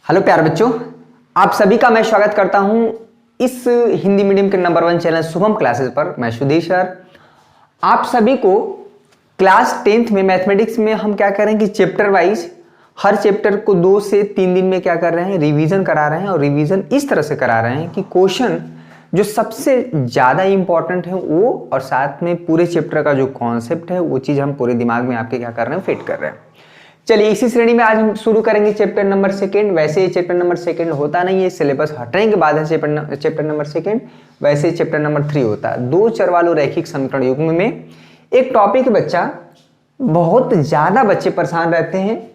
Hello प्यारे बच्चों, आप सभी का मैं स्वागत करता हूं इस हिंदी मीडियम के नंबर 1 चैनल शुभम क्लासेस पर। मैं सुधीर सर आप सभी को क्लास 10th में मैथमेटिक्स में हम क्या कर रहे हैं कि चैप्टर वाइज हर चैप्टर को 2 से 3 दिन में क्या कर रहे हैं, रिवीजन करा रहे हैं। और रिवीजन इस तरह से करा रहे हैं कि क्वेश्चन जो सबसे ज़्यादा इंपॉर्टेंट है वो, और साथ में पूरे चैप्टर का जो कॉन्सेप्ट है वो चीज़ हम पूरे दिमाग में आपके क्या कर रहे हैं, फिट कर रहे हैं। चलिए इसी श्रेणी में आज हम शुरू करेंगे चैप्टर नंबर 2। वैसे ये चैप्टर नंबर 2 होता नहीं है, सिलेबस हटने के बाद है चैप्टर नंबर 2। वैसे चैप्टर नंबर 3 होता है। दो चर वालों रैखिक समीकरण युग्म में एक टॉपिक बच्चा बहुत ज़्यादा बच्चे परेशान रहते हैं,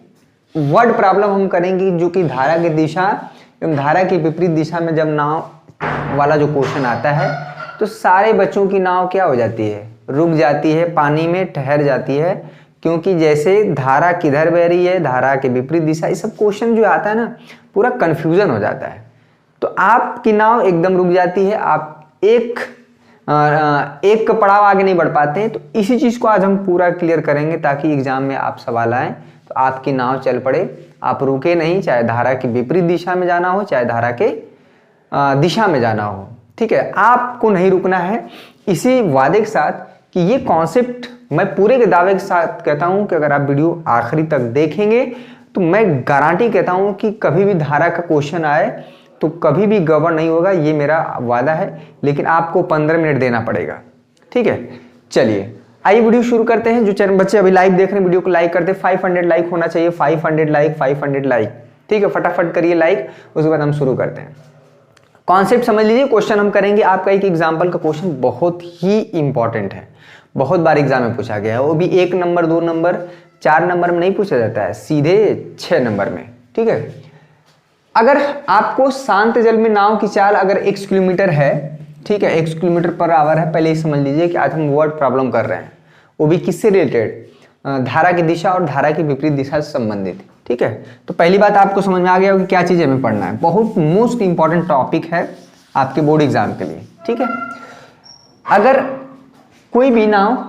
वर्ड प्रॉब्लम हम करेंगे, जो कि धारा की दिशा एवं धारा की विपरीत दिशा में जब नाव वाला जो क्वेश्चन आता है तो सारे बच्चों की नाव क्या हो जाती है, रुक जाती है, पानी में ठहर जाती है। क्योंकि जैसे धारा किधर बह रही है, धारा के विपरीत दिशा, ये सब क्वेश्चन जो आता है ना पूरा कंफ्यूजन हो जाता है। तो आपकी नाव एकदम रुक जाती है, आप एक पड़ाव आगे नहीं बढ़ पाते हैं। तो इसी चीज़ को आज हम पूरा क्लियर करेंगे ताकि एग्जाम में आप सवाल आए तो आपकी नाव चल पड़े, आप रुके नहीं, चाहे धारा की विपरीत दिशा में जाना हो चाहे धारा के दिशा में जाना हो। ठीक है, आपको नहीं रुकना है। इसी वादे के साथ कि ये कॉन्सेप्ट मैं पूरे के दावे के साथ कहता हूं कि अगर आप वीडियो आखिरी तक देखेंगे तो मैं गारंटी कहता हूं कि कभी भी धारा का क्वेश्चन आए तो कभी भी गड़बड़ नहीं होगा, ये मेरा वादा है। लेकिन आपको 15 मिनट देना पड़ेगा। ठीक है, चलिए आइए वीडियो शुरू करते हैं। जो बच्चे अभी लाइव देख रहे हैं वीडियो को लाइक करते हैं, 500 लाइक होना चाहिए, 500 लाइक। ठीक है, फटाफट करिए लाइक, उसके बाद हम शुरू करते हैं। कॉन्सेप्ट समझ लीजिए। क्वेश्चन हम करेंगे आपका एक एग्जाम्पल का क्वेश्चन बहुत ही इंपॉर्टेंट है, बहुत बार एग्जाम में पूछा गया है। वो भी 1 नंबर 2 नंबर 4 नंबर में नहीं पूछा जाता है, सीधे 6 नंबर में। ठीक है, अगर आपको शांत जल में नाव की चाल अगर 1 किलोमीटर है, ठीक है, 1 किलोमीटर पर आवर है, पहले ही समझ लीजिए कि आज हम वर्ड प्रॉब्लम कर रहे हैं, वो भी किससे रिलेटेड, धारा की दिशा और धारा की विपरीत दिशा से संबंधित। ठीक है, तो पहली बात आपको समझ में आ गया कि क्या चीज़ हमें पढ़ना है। बहुत मोस्ट इंपॉर्टेंट टॉपिक है आपके बोर्ड एग्जाम के लिए। ठीक है, अगर कोई भी नाव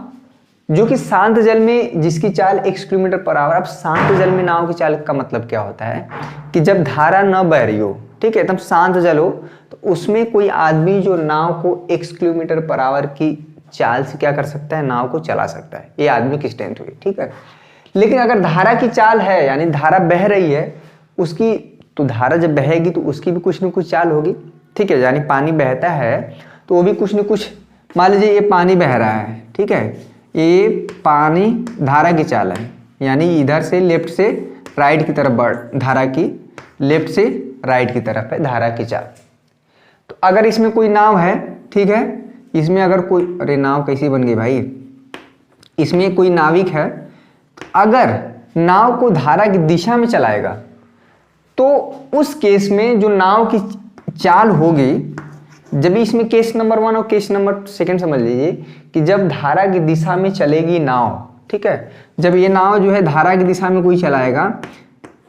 जो कि शांत जल में जिसकी चाल 1 किलोमीटर पर आवर, अब शांत जल में नाव की चाल का मतलब क्या होता है कि जब धारा न बह रही हो, ठीक है, एकदम शांत जल हो, तो उसमें कोई आदमी जो नाव को 1 किलोमीटर पर आवर की चाल से क्या कर सकता है, नाव को चला सकता है। ये आदमी की स्ट्रेंथ हुई। ठीक है, लेकिन अगर धारा की चाल है, यानी धारा बह रही है उसकी, तो धारा जब बहेगी तो उसकी भी कुछ न कुछ चाल होगी। ठीक है, यानी पानी बहता है तो वो भी कुछ न कुछ, मान लीजिए ये पानी बह रहा है, ठीक है, ये पानी धारा की चाल है, यानी इधर से लेफ्ट से राइट की तरफ बढ़, धारा की लेफ्ट से राइट की तरफ है धारा की चाल। तो अगर इसमें कोई नाव है, ठीक है, इसमें अगर कोई, अरे नाव कैसी बन गई भाई, इसमें कोई नाविक है, तो अगर नाव को धारा की दिशा में चलाएगा तो उस केस में जो नाव की चाल होगी, जब इसमें केस नंबर 1 और केस नंबर 2 समझ लीजिए कि जब धारा की दिशा में चलेगी नाव, ठीक है, जब ये नाव जो है धारा की दिशा में कोई चलाएगा,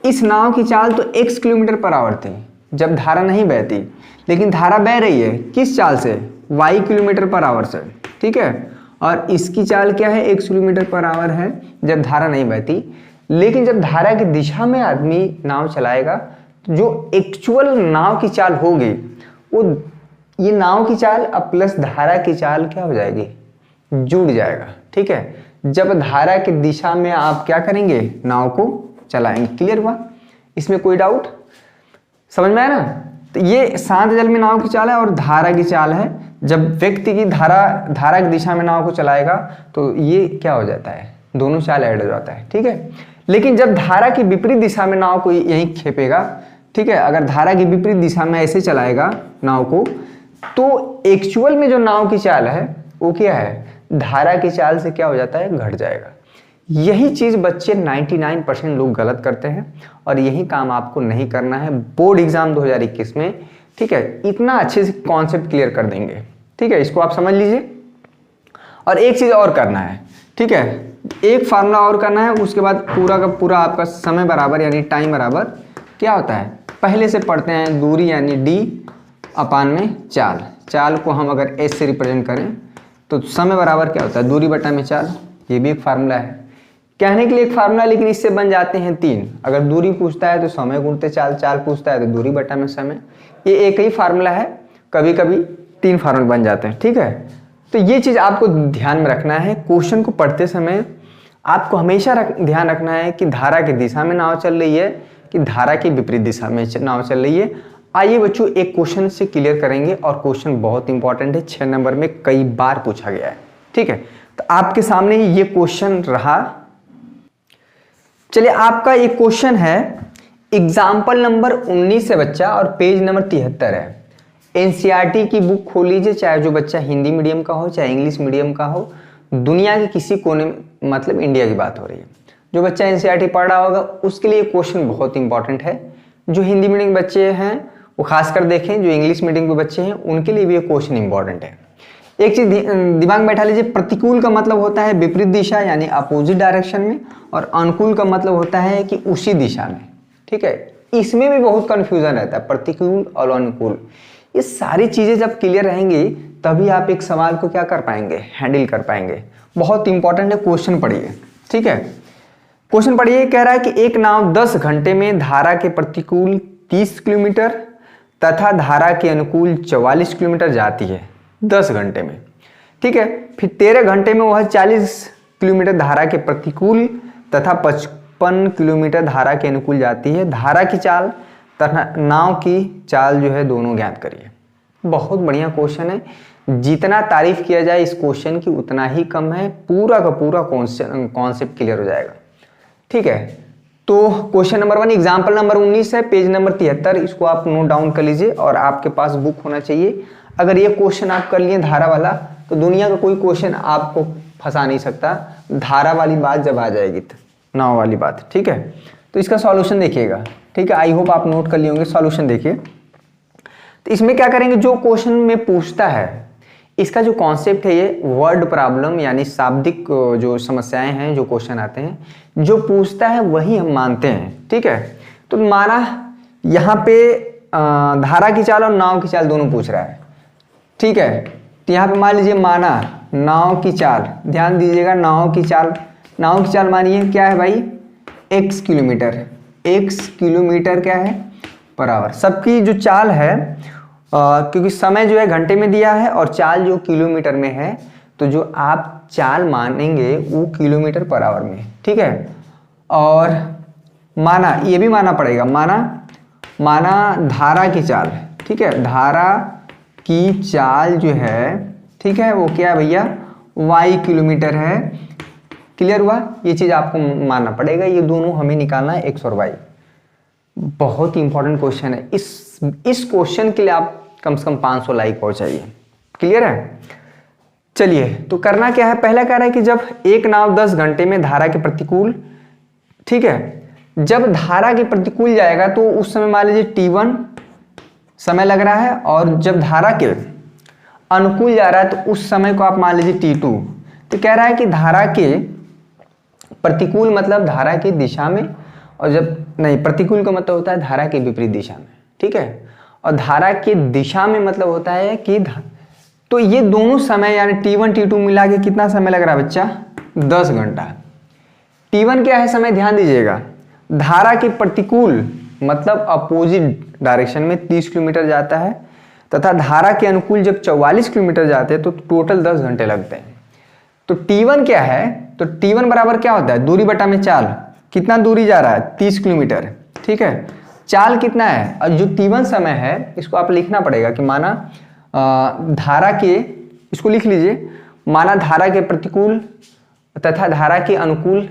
इस नाव की चाल तो 1 किलोमीटर पर आवर थी जब धारा नहीं बहती, लेकिन धारा बह रही है किस चाल से, y किलोमीटर पर आवर से। ठीक है, और इसकी चाल क्या है, 1 किलोमीटर पर आवर है जब धारा नहीं बहती। लेकिन जब धारा की दिशा में आदमी नाव चलाएगा तो जो एक्चुअल नाव की चाल होगी वो, ये नाव की चाल अब प्लस धारा की चाल क्या हो जाएगी, जुड़ जाएगा। ठीक है, जब धारा की दिशा में आप क्या करेंगे, नाव को चलाएंगे। क्लियर हुआ, इसमें कोई डाउट, समझ में आया ना। तो ये शांत जल में नाव की चाल है और धारा की चाल है। जब व्यक्ति की धारा की दिशा में नाव को चलाएगा तो ये क्या हो जाता है, दोनों चाल ऐड हो जाता है। ठीक है, लेकिन जब धारा की विपरीत दिशा में नाव को यहीं खेपेगा, ठीक है, अगर धारा की विपरीत दिशा में ऐसे चलाएगा नाव को, तो एक्चुअल में जो नाव की चाल है वो क्या है, धारा की चाल से क्या हो जाता है, घट जाएगा। यही चीज बच्चे 99% लोग गलत करते हैं और यही काम आपको नहीं करना है बोर्ड एग्जाम 2021 में। ठीक है, इतना अच्छे से कॉन्सेप्ट क्लियर कर देंगे। ठीक है, इसको आप समझ लीजिए। और एक चीज और करना है, ठीक है, एक फार्मूला और करना है, उसके बाद पूरा का पूरा आपका समय बराबर यानी टाइम बराबर क्या होता है, पहले से पढ़ते हैं, दूरी यानी d अपान में चाल। चाल को हम अगर s से रिप्रेजेंट करें तो समय बराबर क्या होता है, दूरी बटा में चाल। ये भी एक फार्मूला है। कहने के लिए एक फार्मूला, लेकिन इससे बन जाते हैं 3। अगर दूरी पूछता है तो समय गुणते चाल, चाल पूछता है तो दूरी बटा में समय। ये एक ही फार्मूला है, कभी कभी 3 फार्मूला बन जाते हैं, ठीक है। तो ये चीज़ आपको ध्यान में रखना है। क्वेश्चन को पढ़ते समय आपको हमेशा ध्यान रखना है कि धारा की दिशा में नाव चल रही है कि धारा की विपरीत दिशा में नाव चल रही है। आइए बच्चों एक क्वेश्चन से क्लियर करेंगे, और क्वेश्चन बहुत इंपॉर्टेंट है, 6 नंबर में कई बार पूछा गया है, ठीक है। तो आपके सामने ही ये क्वेश्चन रहा। चलिए आपका एक क्वेश्चन है एग्जाम्पल नंबर 19 है बच्चा, और पेज नंबर 73 है। एनसीईआरटी की बुक खोल लीजिए, चाहे जो बच्चा हिंदी मीडियम का हो चाहे इंग्लिश मीडियम का हो, दुनिया के किसी कोने में, मतलब इंडिया की बात हो रही है। जो बच्चा एनसीईआरटी पढ़ रहा होगा उसके लिए क्वेश्चन बहुत इंपॉर्टेंट है। जो हिंदी मीडियम के बच्चे हैं वो खासकर देखें, जो इंग्लिश मीडियम के बच्चे हैं उनके लिए भी ये क्वेश्चन इंपॉर्टेंट है। एक चीज दिमाग में बैठा लीजिए, प्रतिकूल का मतलब होता है विपरीत दिशा यानी अपोजिट डायरेक्शन में, और अनुकूल का मतलब होता है कि उसी दिशा में, ठीक है। इसमें भी बहुत कंफ्यूजन रहता है, प्रतिकूल और अनुकूल। ये सारी चीजें जब क्लियर रहेंगी तभी आप एक सवाल को क्या कर पाएंगे, हैंडल कर पाएंगे। बहुत इंपॉर्टेंट है, क्वेश्चन पढ़िए, ठीक है। क्वेश्चन पढ़िए, कह रहा है कि एक नाव 10 घंटे में धारा के प्रतिकूल 30 किलोमीटर तथा धारा के अनुकूल 44 किलोमीटर जाती है 10 घंटे में, ठीक है। फिर 13 घंटे में वह 40 किलोमीटर धारा के प्रतिकूल तथा 55 किलोमीटर धारा के अनुकूल जाती है। धारा की चाल तथा नाव की चाल जो है दोनों ज्ञात करिए। बहुत बढ़िया क्वेश्चन है, जितना तारीफ किया जाए इस क्वेश्चन की उतना ही कम है। पूरा का पूरा कॉन्सेप्ट क्लियर हो जाएगा, ठीक है। तो क्वेश्चन नंबर 1 एग्जाम्पल नंबर 19 है, पेज नंबर 73, इसको आप नोट डाउन कर लीजिए और आपके पास बुक होना चाहिए। अगर ये क्वेश्चन आप कर लिए धारा वाला, तो दुनिया का कोई क्वेश्चन आपको फंसा नहीं सकता। धारा वाली बात जब आ जाएगी तो नाव वाली बात, ठीक है। तो इसका सॉल्यूशन देखिएगा, ठीक है। आई होप आप नोट कर लिए होंगे। सॉल्यूशन देखिए, तो इसमें क्या करेंगे, जो क्वेश्चन में पूछता है इसका जो कॉन्सेप्ट है ये वर्ड प्रॉब्लम यानी शाब्दिक जो समस्याएं हैं, जो क्वेश्चन आते हैं, जो पूछता है वही हम मानते हैं, ठीक है। तो माना यहाँ पे धारा की चाल और नाव की चाल दोनों पूछ रहा है, ठीक है। तो यहाँ पे मान लीजिए माना नाव की चाल, ध्यान दीजिएगा, नाव की चाल मानिए क्या है भाई, x किलोमीटर, x किलोमीटर क्या है पर आवर। सबकी जो चाल है क्योंकि समय जो है घंटे में दिया है और चाल जो किलोमीटर में है, तो जो आप चाल मानेंगे वो किलोमीटर पर आवर में, ठीक है। और माना, ये भी माना पड़ेगा, माना धारा की चाल, ठीक है। धारा की चाल जो है, ठीक है, वो क्या है भैया, y किलोमीटर है। क्लियर हुआ, ये चीज आपको मानना पड़ेगा। ये दोनों हमें निकालना है, x और y। बहुत इंपॉर्टेंट क्वेश्चन है। इस क्वेश्चन के लिए आप कम से कम 500 लाइक पहुंचाइए। क्लियर है। चलिए, तो करना क्या है, पहला कह रहा है कि जब एक नाव 10 घंटे में धारा के प्रतिकूल, ठीक है, जब धारा के प्रतिकूल जाएगा तो उस समय मान लीजिए t1 समय लग रहा है, और जब धारा के अनुकूल जा रहा है तो उस समय को आप मान लीजिए t2। तो कह रहा है कि धारा के प्रतिकूल मतलब धारा की दिशा में, और जब नहीं, प्रतिकूल का मतलब होता है धारा के विपरीत दिशा में, ठीक है। और धारा के दिशा में मतलब होता है कि तो ये दोनों समय यानी t1 t2 मिला के कितना समय लग रहा है बच्चा, 10 घंटा। t1 क्या है समय, ध्यान दीजिएगा, धारा के प्रतिकूल मतलब अपोजिट डायरेक्शन में 30 किलोमीटर जाता है, तथा धारा के अनुकूल जब 44 किलोमीटर जाते हैं तो टोटल 10 घंटे लगते हैं। तो t1 क्या है, तो t1 बराबर क्या होता है, दूरी बटा में चाल। कितना दूरी जा रहा है, 30 किलोमीटर, ठीक है। चाल कितना है, और जो t1 समय है इसको आप लिखना पड़ेगा कि माना धारा के, इसको लिख लीजिए, माना धारा के प्रतिकूल तथा धारा के अनुकूल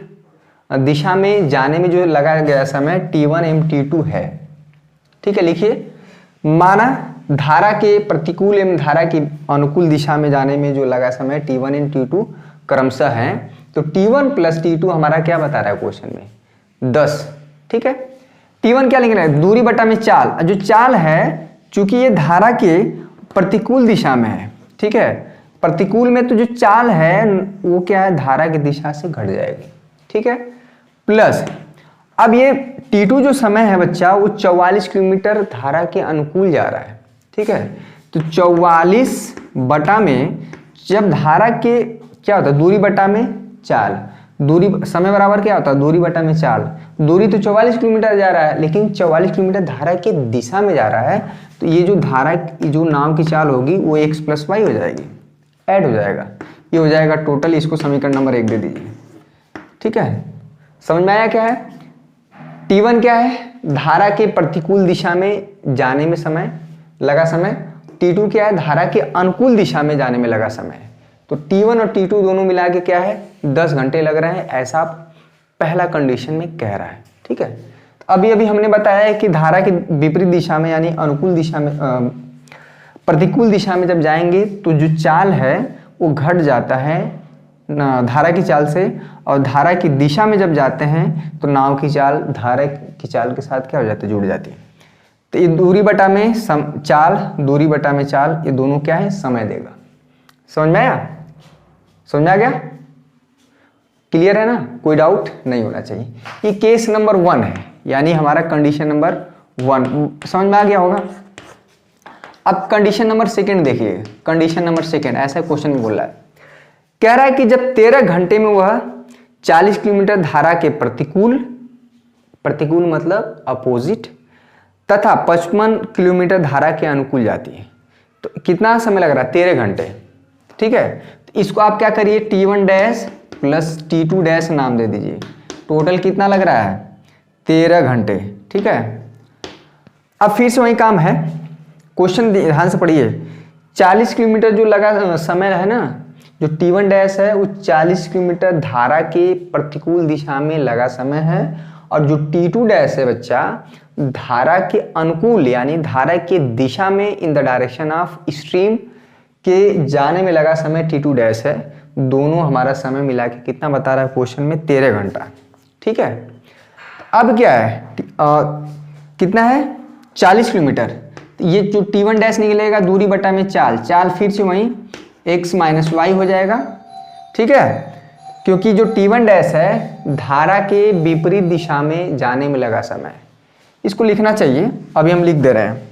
दिशा में जाने में जो लगा गया समय t1 एवं t2 है, ठीक है। लिखिए, माना धारा के प्रतिकूल एवं धारा की अनुकूल दिशा में जाने में जो लगा समय t1 एवं t2 क्रमशः है। तो t1 प्लस t2 हमारा क्या बता रहा है क्वेश्चन में, 10, ठीक है। t1 क्या लिखना है, दूरी बटा में चाल। जो चाल है चूंकि ये धारा के प्रतिकूल दिशा में है, ठीक है, प्रतिकूल में तो जो चाल है वो क्या है, धारा की दिशा से घट जाएगी, ठीक है। प्लस अब ये t2 जो समय है बच्चा वो 44 किलोमीटर धारा के अनुकूल जा रहा है, ठीक है। तो 44 बटा में, जब धारा के क्या होता है, दूरी बटा में चाल, दूरी समय बराबर क्या होता है, दूरी बटा में चाल। दूरी तो 44 किलोमीटर जा रहा है, लेकिन 44 किलोमीटर धारा की दिशा में जा रहा है, तो ये जो धारा जो नाव की चाल होगी वो x + y हो जाएगी, ऐड हो जाएगा, ये हो जाएगा टोटल। इसको समीकरण नंबर 1 दे दीजिए। ठीक है, समझ में आया क्या है। T1 क्या है, धारा के प्रतिकूल दिशा में जाने में समय लगा समय। T2 क्या है, धारा के अनुकूल दिशा में जाने में लगा समय। तो T1 और T2 दोनों मिला के क्या है, 10 घंटे लग रहे हैं, ऐसा पहला कंडीशन में कह रहा है। ठीक है, तो अभी हमने बताया है कि धारा के विपरीत दिशा में यानी अनुकूल दिशा में प्रतिकूल दिशा में जब जाएंगे तो जो चाल है वो घट जाता है धारा की चाल से, और धारा की दिशा में जब जाते हैं तो नाव की चाल धारा की चाल के साथ क्या हो जाती है, जुड़ जाती है। तो ये दूरी बटा में चाल, दूरी बटा में चाल, ये दोनों क्या है, समय देगा। समझ में आया, समझ में आ गया, क्लियर है ना, कोई डाउट नहीं होना चाहिए। ये केस नंबर 1 है, यानी हमारा कंडीशन नंबर 1 समझ में आ गया होगा। अब कंडीशन नंबर 2 देखिए, कंडीशन नंबर 2 ऐसा क्वेश्चन में बोल रहा है, कह रहा है कि जब 13 घंटे में वह 40 किलोमीटर धारा के प्रतिकूल मतलब अपोजिट तथा 55 किलोमीटर धारा के अनुकूल जाती है, तो कितना समय लग रहा है, 13 घंटे। ठीक है, तो इसको आप क्या करिए, T1 dash plus T2 dash नाम दे दीजिए। टोटल कितना लग रहा है, 13 घंटे। ठीक है, अब फिर से वही काम है, क्वेश्चन ध्यान से पढ़िए। 40 किलोमीटर जो लगा समय है ना, जो T1 डैश है वो 40 किलोमीटर धारा के प्रतिकूल दिशा में लगा समय है, और जो T2 डैश है बच्चा धारा के अनुकूल यानी धारा के दिशा में in the direction of stream के जाने में लगा समय T2 डैश है। दोनों हमारा समय मिला के कितना बता रहा है क्वेश्चन में, 13 घंटा। ठीक है, अब क्या है, कितना है, 40 किलोमीटर। ये जो T1 डैश निकलेगा दूरी बटा में चाल फिर से वहीं x - y हो जाएगा। ठीक है, क्योंकि जो T1 डैश है धारा के विपरीत दिशा में जाने में लगा समय, इसको लिखना चाहिए, अभी हम लिख दे रहे हैं।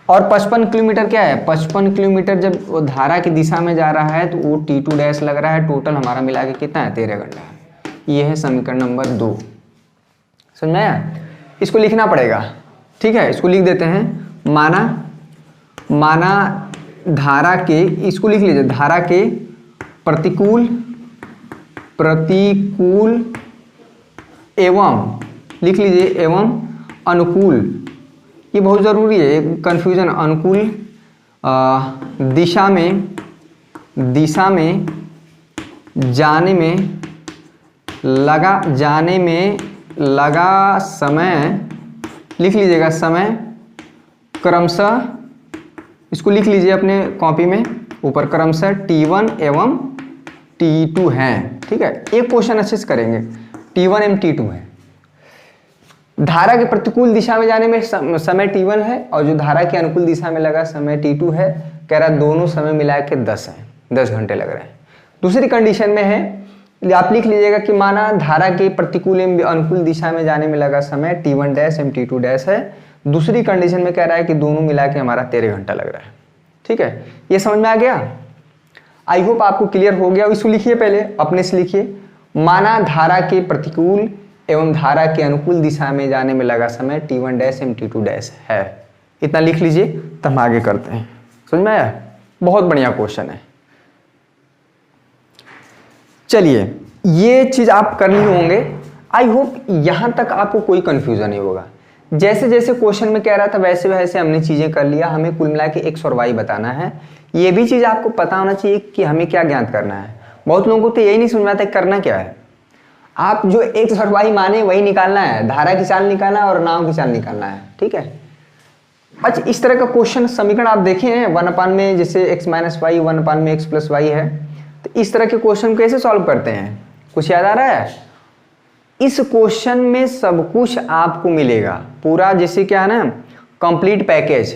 और 55 किलोमीटर क्या है, 55 किलोमीटर जब वो धारा की दिशा में जा रहा है तो वो T2 डैश लग रहा है। टोटल हमारा मिला के कितना है, 13 घंटा। ये है समीकरण नंबर 2। समझ में आया, इसको लिखना पड़ेगा। ठीक है, इसको लिख देते हैं, माना धारा के, इसको लिख लीजिए, धारा के प्रतिकूल एवं, लिख लीजिए, एवं अनुकूल, ये बहुत ज़रूरी है, कंफ्यूजन, अनुकूल दिशा में जाने में लगा समय, लिख लीजिएगा समय क्रमशः, इसको लिख लीजिए अपने कॉपी में ऊपर, क्रमशः T1 एवं T2 हैं। ठीक है, एक क्वेश्चन अच्छे से करेंगे, T1 एवं T2 है। धारा के प्रतिकूल दिशा में जाने में समय T1 है, और जो धारा के अनुकूल दिशा में लगा समय T2 है। कह रहा है दोनों समय मिला के 10 हैं, 10 घंटे लग रहे हैं। दूसरी कंडीशन में है, आप लिख लीजिएगा कि माना धारा के प्रतिकूल एवं अनुकूल दिशा में जाने में लगा समय T1 डैश एवं T2 डैश है। दूसरी कंडीशन में कह रहा है कि दोनों मिला के हमारा 13 घंटा लग रहा है। ठीक है, ये समझ में आ गया, आई होप आपको क्लियर हो गया। इसको लिखिए, पहले अपने से लिखिए, माना धारा के प्रतिकूल एवं धारा के अनुकूल दिशा में जाने में लगा समय T1 डैश एवं T2 डैश है। इतना लिख लीजिए, तब हम आगे करते हैं। समझ में आया, बहुत बढ़िया क्वेश्चन है। चलिए, ये चीज आप कर लिए होंगे, आई होप यहां तक आपको कोई कंफ्यूजन नहीं होगा। जैसे जैसे क्वेश्चन में कह रहा था वैसे वैसे हमने चीजें कर लिया। हमें कुल मिला के x और y बताना है। ये भी चीज आपको पता होना चाहिए कि हमें क्या ज्ञात करना है। बहुत लोगों को तो यही नहीं समझ में आता करना क्या है। आप जो x और y माने वही निकालना है, धारा की चाल निकालना है और नाव की चाल निकालना है। ठीक है, अच्छा इस तरह का क्वेश्चन समीकरण आप देखे हैं 1/, में जैसे x - y 1/, में x + y है, तो इस तरह के क्वेश्चन कैसे सॉल्व करते हैं, कुछ याद आ रहा है? इस क्वेश्चन में सब कुछ आपको मिलेगा पूरा, जैसे क्या है ना, कंप्लीट पैकेज।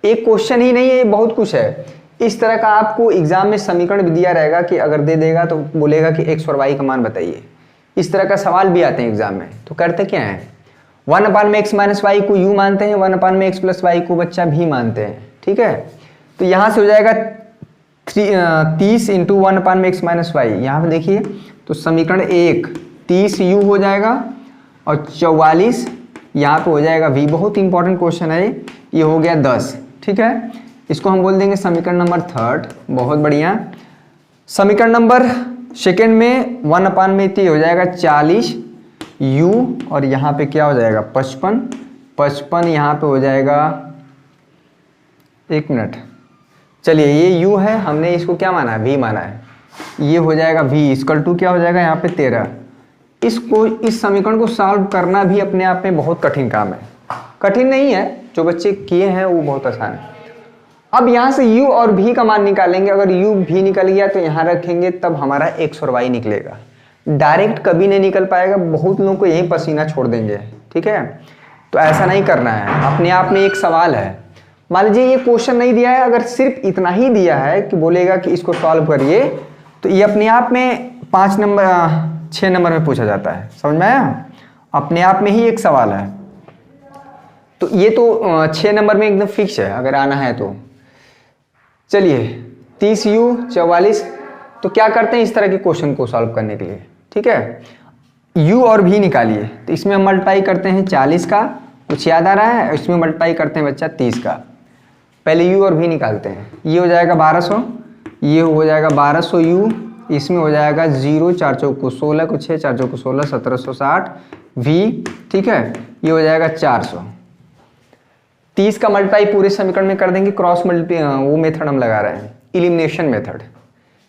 एक क्वेश्चन ही नहीं है, ये बहुत कुछ है। इस तरह का आपको एग्जाम में समीकरण भी दिया रहेगा कि अगर दे देगा तो बोलेगा कि x और y का मान बताइए। इस तरह का सवाल भी आते हैं एग्जाम में। तो करते क्या है, 1/, में x - y को u मानते हैं, 1/, में x + y को बच्चा भी मानते हैं। ठीक है, तो यहाँ से हो जाएगा 30 × 1/, में x - y। यहाँ पे देखिए तो समीकरण 1 30u हो जाएगा और 44 यहाँ पे हो जाएगा v। बहुत इंपॉर्टेंट क्वेश्चन है ये हो गया 10। ठीक है, इसको हम बोल देंगे समीकरण नंबर 3। बहुत बढ़िया। समीकरण नंबर सेकेंड में 1/80 हो जाएगा 40u और यहाँ पे क्या हो जाएगा 55 यहाँ पे हो जाएगा, एक मिनट, चलिए ये u है, हमने इसको क्या माना है v माना है, ये हो जाएगा v इक्वल टू क्या हो जाएगा यहाँ पे 13। इस समीकरण को सॉल्व करना भी अपने आप में बहुत कठिन काम है, कठिन नहीं है, जो बच्चे किए हैं वो बहुत आसान है। अब यहाँ से u और v का मान निकालेंगे, अगर u v निकल गया तो यहाँ रखेंगे तब हमारा x और y निकलेगा, डायरेक्ट कभी नहीं निकल पाएगा, बहुत लोगों को यहीं पसीना छोड़ देंगे। ठीक है, तो ऐसा नहीं करना है। अपने आप में एक सवाल है, मान लीजिए ये क्वेश्चन नहीं दिया है, अगर सिर्फ इतना ही दिया है कि बोलेगा कि इसको सॉल्व करिए, तो ये अपने आप में 6 नंबर में पूछा जाता है। समझ में आया? अपने आप में ही एक सवाल है, तो ये तो 6 नंबर में एकदम फिक्स है अगर आना है तो। चलिए 30u 44, तो क्या करते हैं इस तरह के क्वेश्चन को सॉल्व करने के लिए। ठीक है, u और v निकालिए, तो इसमें हम मल्टीप्लाई करते हैं 40 का, कुछ याद आ रहा है, इसमें मल्टीप्लाई करते हैं बच्चा 30 का। पहले u और v निकालते हैं, ये हो जाएगा 1200, ये हो जाएगा 1200u, इसमें हो जाएगा 0 4 चौको 16 को 6 4 चौको 16 1760 v। ठीक है, ये हो जाएगा 400। 30 का मल्टीप्लाई पूरे समीकरण में कर देंगे, क्रॉस मल्टीप्लाई वो मेथड हम लगा रहे हैं, इलिमिनेशन मेथड।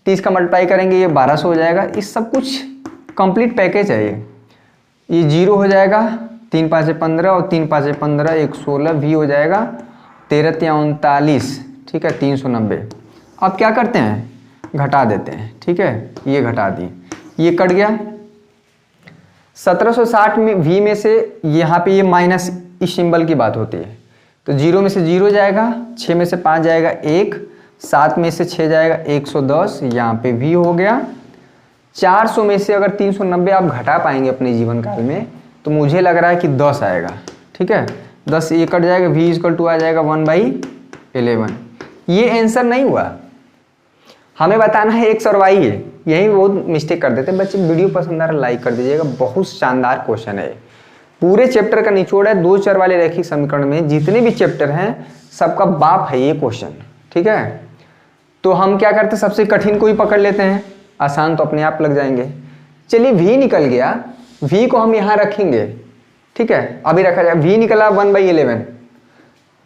30 का मल्टीप्लाई करेंगे, ये 1200 हो जाएगा। इस सब कुछ कंप्लीट पैकेज है ये 0 हो जाएगा, 3 5 15 और 3 5 15 116 v हो जाएगा 13 39। ठीक है, 390। अब क्या करते हैं, घटा देते हैं। ठीक है, ये घटा दी, ये कट गया। 1760 में v में से यहाँ पे ये माइनस इस सिंबल की बात होती है, तो 0 में से 0 जाएगा, 6 में से 5 जाएगा 1, 7 में से 6 जाएगा 110, यहाँ पे v हो गया। 400 में से अगर 390 आप घटा पाएंगे अपने जीवन काल में, तो मुझे लग रहा है कि 10 आएगा। ठीक है, 10 ये कट जाएगा, v इक्वल टू आ जाएगा 1/11। ये आंसर नहीं हुआ, हमें बताना है x और y है, यही बहुत मिस्टेक कर देते हैं बच्चे। वीडियो पसंद आ रहा है लाइक कर दीजिएगा, बहुत शानदार क्वेश्चन है। पूरे चैप्टर का निचोड़ है 2 चर वाले रैखिक समीकरण में, जितने भी चैप्टर हैं सबका बाप है ये क्वेश्चन। ठीक है, तो हम क्या करते हैं, सबसे कठिन को ही पकड़ लेते हैं, आसान तो अपने आप लग जाएंगे। चलिए v निकल गया, v को हम यहाँ रखेंगे। ठीक है, अभी रखा जाए, v निकला 1/11,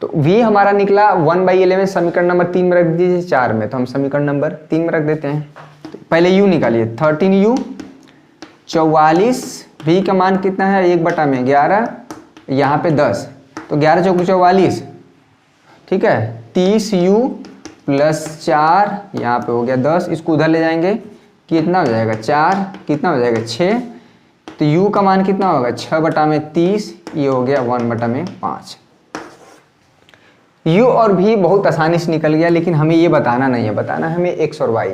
तो v हमारा निकला 1/11, समीकरण नंबर 3 में रख दीजिए, 4 में, तो हम समीकरण नंबर 3 में रख देते हैं। तो पहले u निकालिए, 13u 44, v का मान कितना है 1/11, यहाँ पे 10, तो 11 चौको 44। ठीक है, 30u प्लस 4, यहाँ पे हो गया 10, इसको उधर ले जाएंगे, कितना हो जाएगा 4, कितना हो जाएगा 6, तो u का मान कितना होगा 6/30, ये हो गया 1/5। u और v बहुत आसानी से निकल गया, लेकिन हमें ये बताना नहीं है, बताना है हमें x और y।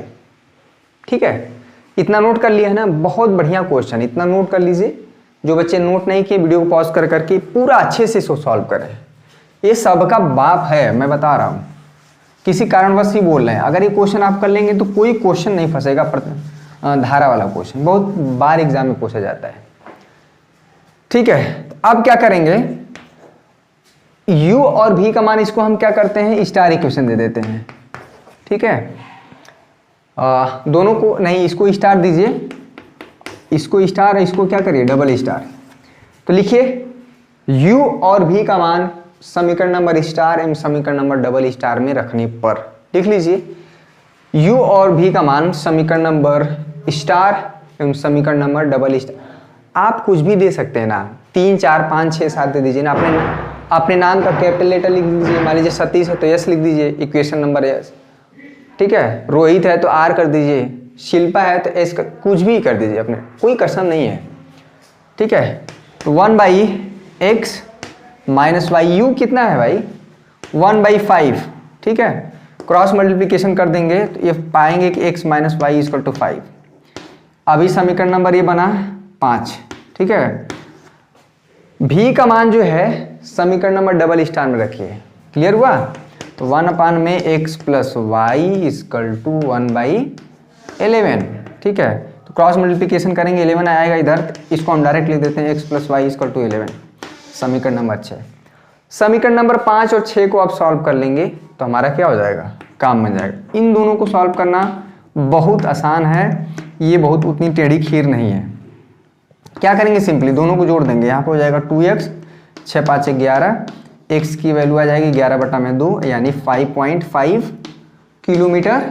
ठीक है, इतना नोट कर लिया है ना, बहुत बढ़िया क्वेश्चन, इतना नोट कर लीजिए। जो बच्चे नोट नहीं किए वीडियो को पॉज कर करके पूरा अच्छे से इसको सॉल्व करें, ये सबका बाप है, मैं बता रहा हूँ। किसी कारणवश ही बोल रहे हैं, अगर ये क्वेश्चन आप कर लेंगे तो कोई क्वेश्चन नहीं फंसेगा। धारा वाला क्वेश्चन बहुत बार एग्जाम में पूछा जाता है। ठीक है, तो अब क्या करेंगे, u और v का मान इसको हम क्या करते हैं, स्टार इक्वेशन दे देते हैं। ठीक है, दोनों को नहीं, इसको स्टार दीजिए, इसको स्टार, इसको क्या करिए डबल स्टार। तो लिखिए u और v का मान समीकरण नंबर स्टार एवं समीकरण नंबर डबल स्टार में रखने पर, लिख लीजिए u और v का मान समीकरण नंबर स्टार एवं समीकरण नंबर डबल स्टार। आप कुछ भी दे सकते हैं ना, 3 4 5 6 7 दे दीजिए ना, अपने नाम का कैपिटल लेटर लिख दीजिए। मान लीजिए सतीश है तो यस लिख दीजिए, इक्वेशन नंबर यस। ठीक है, रोहित है तो आर कर दीजिए, शिल्पा है तो एस, कुछ भी कर दीजिए, अपने कोई कसम नहीं है। ठीक है, तो 1/x माइनस वाई, यू कितना है भाई 1/5। ठीक है, क्रॉस मल्टीप्लिकेशन कर देंगे तो ये पाएंगे कि x minus y equal to 5। अभी समीकरण नंबर ये बना 5। ठीक है, v का मान जो है समीकरण नंबर डबल स्टार में रखिए। क्लियर हुआ, तो 1/x plus Y equal to 1/11। ठीक है, तो क्रॉस मल्टीप्लिकेशन करेंगे 11 आएगा इधर, इसको हम डायरेक्ट लिख देते हैं x + y = 11। समीकरण नंबर 6। समीकरण नंबर 5 और 6 को आप सॉल्व कर लेंगे तो हमारा क्या हो जाएगा, काम बन जाएगा। इन दोनों को सॉल्व करना बहुत आसान है, ये बहुत उतनी टेढ़ी खीर नहीं है। क्या करेंगे, सिंपली दोनों को जोड़ देंगे। यहाँ पे हो जाएगा 2x, 6 × 5 = 11, x की वैल्यू आ जाएगी 11/2 यानी 5.5 km/h।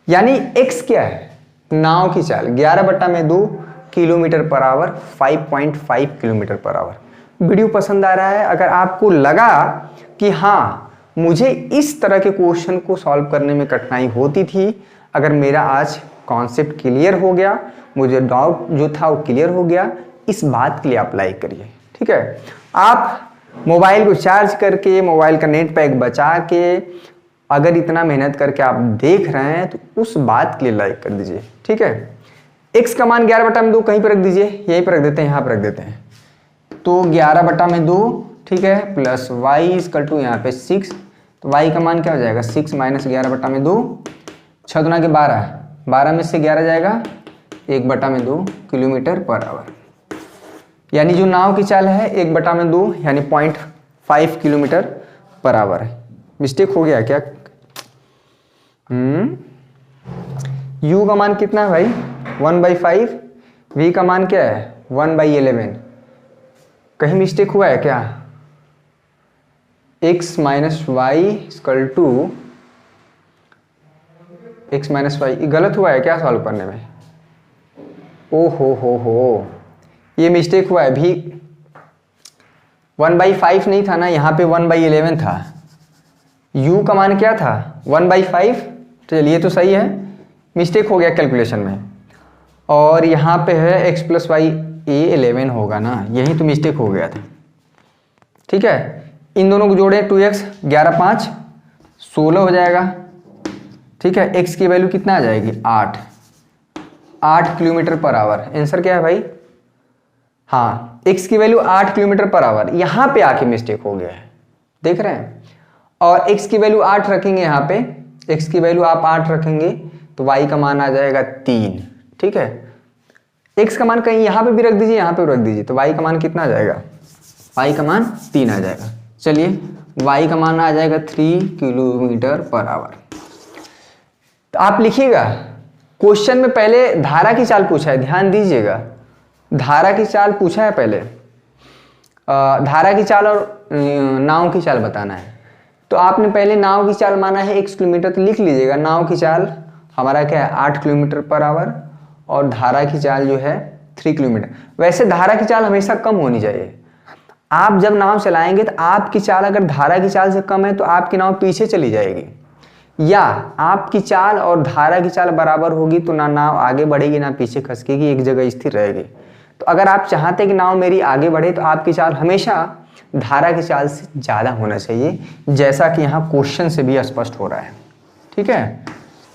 यानी x क्या है, नाव की चाल, 11/2 km/h, 5.5 km/h। वीडियो पसंद आ रहा है? अगर आपको लगा कि हाँ मुझे इस तरह के क्वेश्चन को सॉल्व करने में कठिनाई होती थी, अगर मेरा आज कॉन्सेप्ट क्लियर हो गया, मुझे डाउट जो था वो क्लियर हो गया, इस बात के लिए आप लाइक करिए। ठीक है, आप मोबाइल को चार्ज करके, मोबाइल का नेट पैक बचा के अगर इतना मेहनत करके आप देख रहे हैं तो उस बात के लिए लाइक कर दीजिए। ठीक है, x का मान 11/2 कहीं पर रख दीजिए, यहीं पर रख देते हैं, यहाँ पर रख देते हैं। तो 11/2, ठीक है, प्लस y = यहाँ पे 6, तो y का मान क्या हो जाएगा, 6 - 11/2, 6 × 12, 12 में से 11 जाएगा, 1/2 km/h। यानी जो नाव की चाल है 1/2 यानी 0.5 km/h है। मिस्टेक हो गया क्या? u का मान कितना है भाई, 1/5, v का मान क्या है, 1/11। कहीं मिस्टेक हुआ है क्या? x - y = x - y गलत हुआ है क्या सॉल्व करने में? ओ हो, ये मिस्टेक हुआ है। भी 1/5 नहीं था ना, यहाँ पे 1/11 था। u का मान क्या था, 1/5। चलिए तो सही है, मिस्टेक हो गया कैलकुलेशन में। और यहाँ पे है x + y, ये 11 होगा ना, यही तो मिस्टेक हो गया था। ठीक है, इन दोनों को जोड़े, 2x, 11 × 5 = 16 हो जाएगा। ठीक है, x की वैल्यू कितना आ जाएगी, 8 km/h। आंसर क्या है भाई, हाँ x की वैल्यू 8 km/h। यहाँ पे आके मिस्टेक हो गया है, देख रहे हैं। और x की वैल्यू 8 रखेंगे, यहाँ पे x की वैल्यू आप 8 रखेंगे तो y का मान आ जाएगा 3। ठीक है, x का मान कहीं यहाँ पे भी रख दीजिए, यहाँ पे भी रख दीजिए, तो y का मान कितना आ जाएगा, y का मान 3 आ जाएगा। चलिए, y का मान आ जाएगा 3 km/h। तो आप लिखिएगा, क्वेश्चन में पहले धारा की चाल पूछा है, ध्यान दीजिएगा, धारा की चाल पूछा है पहले। धारा की चाल और नाव की चाल बताना है। तो आपने पहले नाव की चाल माना है x किलोमीटर, तो लिख लीजिएगा नाव की चाल हमारा क्या है, 8 km/h, और धारा की चाल जो है 3 किलोमीटर। वैसे धारा की चाल हमेशा कम होनी चाहिए। आप जब नाव चलाएंगे तो आपकी चाल अगर धारा की चाल से कम है तो आपकी नाव पीछे चली जाएगी, या आपकी चाल और धारा की चाल बराबर होगी तो ना नाव आगे बढ़ेगी ना पीछे खसकेगी, एक जगह स्थिर रहेगी। तो अगर आप चाहते हैं कि नाव मेरी आगे बढ़े तो आपकी चाल हमेशा धारा की चाल से ज़्यादा होना चाहिए, जैसा कि यहाँ क्वेश्चन से भी स्पष्ट हो रहा है। ठीक है,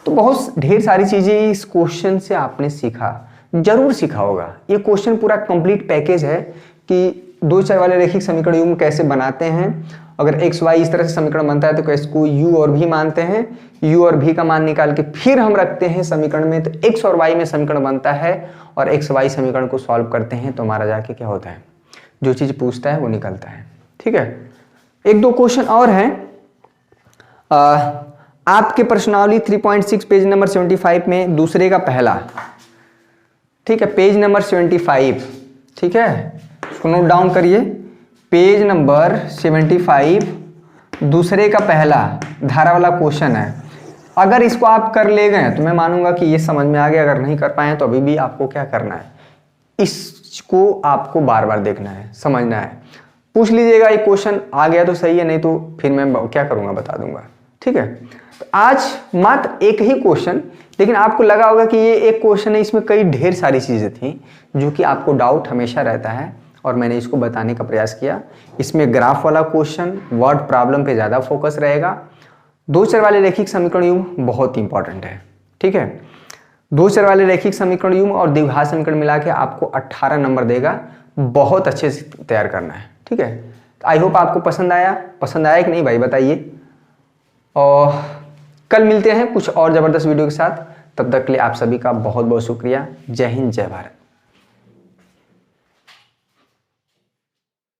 तो बहुत ढेर सारी चीज़ें इस क्वेश्चन से आपने सीखा, जरूर सीखा होगा। ये क्वेश्चन पूरा कंप्लीट पैकेज है कि दो चर वाले रैखिक समीकरण युग्म कैसे बनाते हैं। अगर x y इस तरह से समीकरण बनता है तो इसको u और v मानते हैं, u और v का मान निकाल के फिर हम रखते हैं समीकरण में, तो x और y में समीकरण बनता है और x y समीकरण को सॉल्व करते हैं तो हमारा जाके क्या होता है, जो चीज़ पूछता है वो निकलता है। ठीक है, एक दो क्वेश्चन और हैं। आपके प्रश्नावली 3.6 पेज नंबर 75 में दूसरे का पहला, ठीक है, पेज नंबर 75, ठीक है, इसको नोट डाउन करिए। पेज नंबर 75 दूसरे का पहला धारा वाला क्वेश्चन है। अगर इसको आप कर ले गए तो मैं मानूंगा कि ये समझ में आ गया। अगर नहीं कर पाए तो अभी भी आपको क्या करना है, इसको आपको बार बार देखना है, समझना है। पूछ लीजिएगा ये क्वेश्चन आ गया तो सही है, नहीं तो फिर मैं क्या करूंगा बता दूंगा। ठीक है, तो आज मात्र एक ही क्वेश्चन, लेकिन आपको लगा होगा कि ये एक क्वेश्चन है, इसमें कई ढेर सारी चीज़ें थी जो कि आपको डाउट हमेशा रहता है और मैंने इसको बताने का प्रयास किया। इसमें ग्राफ वाला क्वेश्चन, वर्ड प्रॉब्लम पे ज़्यादा फोकस रहेगा। दो चर वाले रैखिक समीकरण युग्म बहुत इंपॉर्टेंट है। ठीक है, दो चर वाले रैखिक समीकरण युग्म और द्विघात समीकरण मिला के आपको 18 नंबर देगा, बहुत अच्छे से तैयार करना है। ठीक है, तो आई होप आपको पसंद आया कि नहीं भाई बताइए। और कल मिलते हैं कुछ और ज़बरदस्त वीडियो के साथ। तब तक के लिए आप सभी का बहुत बहुत शुक्रिया। जय हिंद, जय भारत।